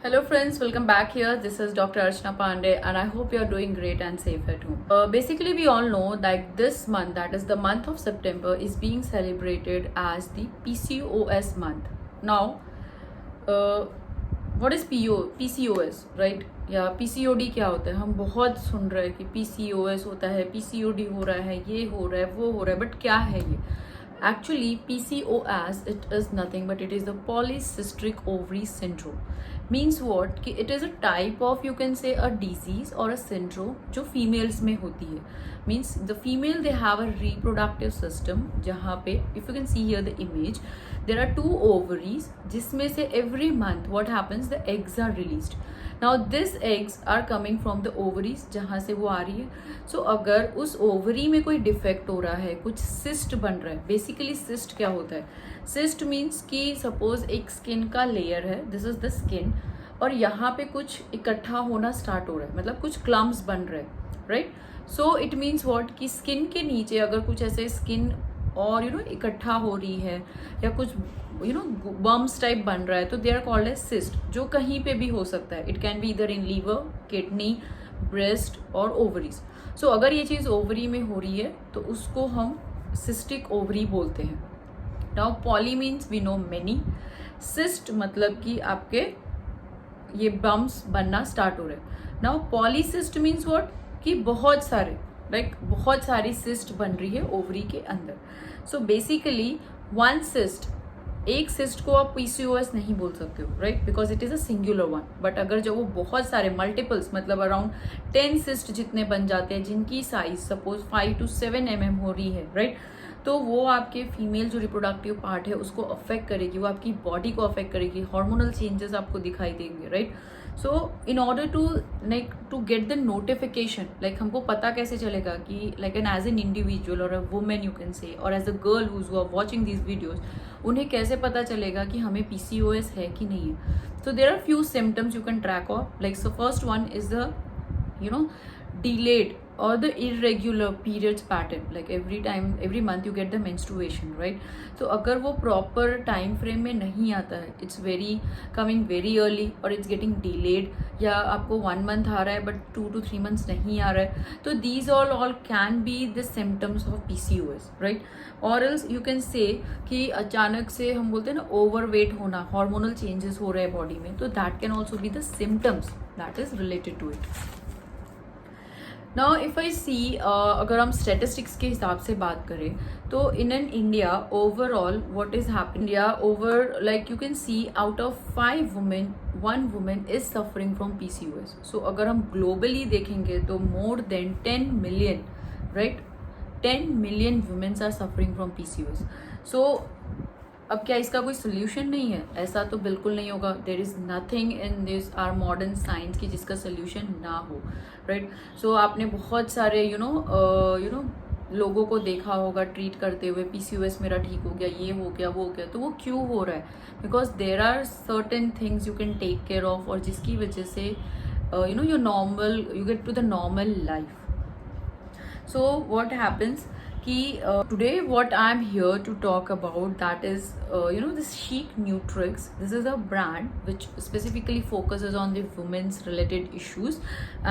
Hello friends, welcome back here. This is Dr. Archana Pandey and I hope you're doing great and safe at home. Basically, we all know that this month, that is the month of September, is being celebrated as the PCOS month. Now, what is PCOS, right? या PCOD क्या होता है? हम बहुत सुन रहे हैं कि PCOS होता है, PCOD हो रहा है, ये हो रहा है, वो हो रहा है, बट क्या है ये? Actually, PCOS, it is nothing but it is the polycystic ovary syndrome. Means what? कि it is a type of, you can say, a disease or a syndrome जो females में होती है. Means the female, they have a reproductive system जहाँ पे, if you can see here the image, there are two ovaries जिसमें से every month what happens, the eggs are released. Now these eggs are coming from the ovaries जहाँ से वो आ रही है. So अगर उस ओवरी में कोई डिफेक्ट हो रहा है, कुछ सिस्ट बन रहा है. बेसिकली सिस्ट क्या होता है? सिस्ट मीन्स कि सपोज एक स्किन का लेयर है, दिस इज द स्किन, और यहाँ पे कुछ इकट्ठा होना स्टार्ट हो रहा है, मतलब कुछ क्लम्स बन रहे हैं, right? So it means what कि स्किन के नीचे अगर कुछ ऐसे स्किन और इकट्ठा हो रही है या कुछ बम्स टाइप बन रहा है, तो they are called as cyst, जो कहीं पे भी हो सकता है. इट कैन बी इधर इन लीवर, किडनी, ब्रेस्ट और ओवरीज. सो अगर ये चीज़ ओवरी में हो रही है तो उसको हम सिस्टिक ओवरी बोलते हैं. Now poly means we know many, cyst मतलब कि आपके ये बम्स बनना स्टार्ट हो रहे हैं. नाउ पॉलीसिस्ट मीन्स व्हाट कि बहुत सारे, लाइक बहुत सारी सिस्ट बन रही है ओवरी के अंदर. सो बेसिकली वन सिस्ट, एक सिस्ट को आप PCOS नहीं बोल सकते हो, right? Because it is a singular one. But अगर जब वो बहुत सारे मल्टीपल्स, मतलब अराउंड 10 सिस्ट जितने बन जाते हैं, जिनकी साइज सपोज 5 to 7 mm हो रही है, राइट? तो वो आपके फीमेल जो रिप्रोडक्टिव पार्ट है उसको अफेक्ट करेगी, वो आपकी बॉडी को अफेक्ट करेगी, हार्मोनल चेंजेस आपको दिखाई देंगे, right? So in order to get the notification, like हमको पता कैसे चलेगा कि like an as an individual और a women you can say, और as a girl who are watching these videos, उन्हें कैसे पता चलेगा कि हमें PCOS है कि नहीं है? So there are few symptoms you can track of. Like so first one is the delayed or the irregular periods pattern, like every month you get the menstruation, right? So अगर वो proper time frame में नहीं आता है, it's coming very early or it's getting delayed, या आपको 1 month आ रहा है but 2 to 3 months नहीं आ रहा है, तो these all can be the symptoms of PCOS, right? Or else you can say कि अचानक से हम बोलते हैं ना overweight होना, hormonal changes हो रहे हैं body में, तो that can also be the symptoms that is related to it. Now if I see, अगर हम स्टेटिस्टिक्स के हिसाब से बात करें तो in India overall what is happening, India over, like you can see out of 5 women 1 women is suffering from PCOS. So अगर हम ग्लोबली देखेंगे तो more than 10 million, right, 10 million womens are suffering from PCOS. So अब क्या इसका कोई solution नहीं है? ऐसा तो बिल्कुल नहीं होगा. There is nothing in this our modern science की जिसका सोल्यूशन ना हो, राइट? सो आपने बहुत सारे लोगों को देखा होगा ट्रीट करते हुए, PCOS मेरा ठीक हो गया, ये हो गया, वो हो गया. तो वो क्यों हो रहा है? Because there are certain things you can take care of, और जिसकी वजह से you get to the normal life. So what happens कि today what I'm here to talk about, that is this Chic Nutrix. This is a brand which specifically focuses on the women's related issues,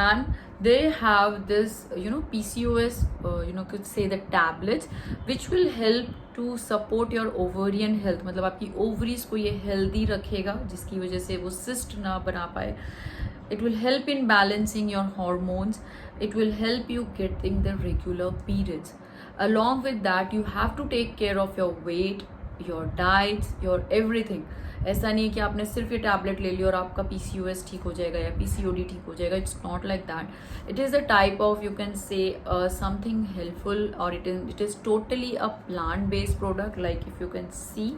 and they have this PCOS, could say the tablets which will help to support your ovarian health. मतलब आपकी ovaries को ये healthy रखेगा, जिसकी वजह से वो cyst ना बना पाए. It will help in balancing your hormones. It will help you getting the regular periods. Along with that, you have to take care of your weight, your diets, your everything. ऐसा नहीं है कि आपने सिर्फ ये टैबलेट ले लिया और आपका PCOS ठीक हो जाएगा या PCOD ठीक हो जाएगा. It's not like that. It is a type of, you can say, something helpful, और it is totally a plant based product, like if you can see,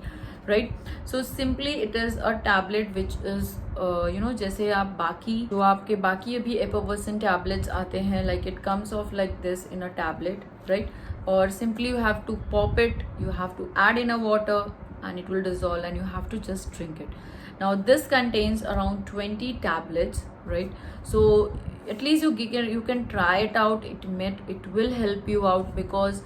right? So simply it is a tablet which is जैसे आप बाकी जो आपके बाकी अभी एपोवर्सन tablets आते हैं, like it comes of like this in a tablet, right? Or simply you have to pop it, you have to add in a water and it will dissolve and you have to just drink it. Now this contains around 20 tablets, right? So at least you can try it out. It will help you out, because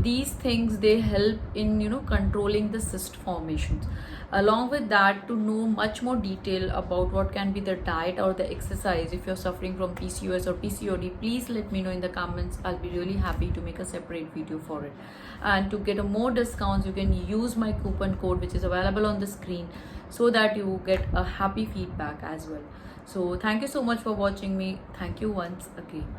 these things, they help in, you know, controlling the cyst formations. Along with that, to know much more detail about what can be the diet or the exercise if you're suffering from PCOS or PCOD, please let me know in the comments. I'll be really happy to make a separate video for it. And to get a more discounts, you can use my coupon code which is available on the screen, so that you get a happy feedback as well. So thank you so much for watching me. Thank you once again.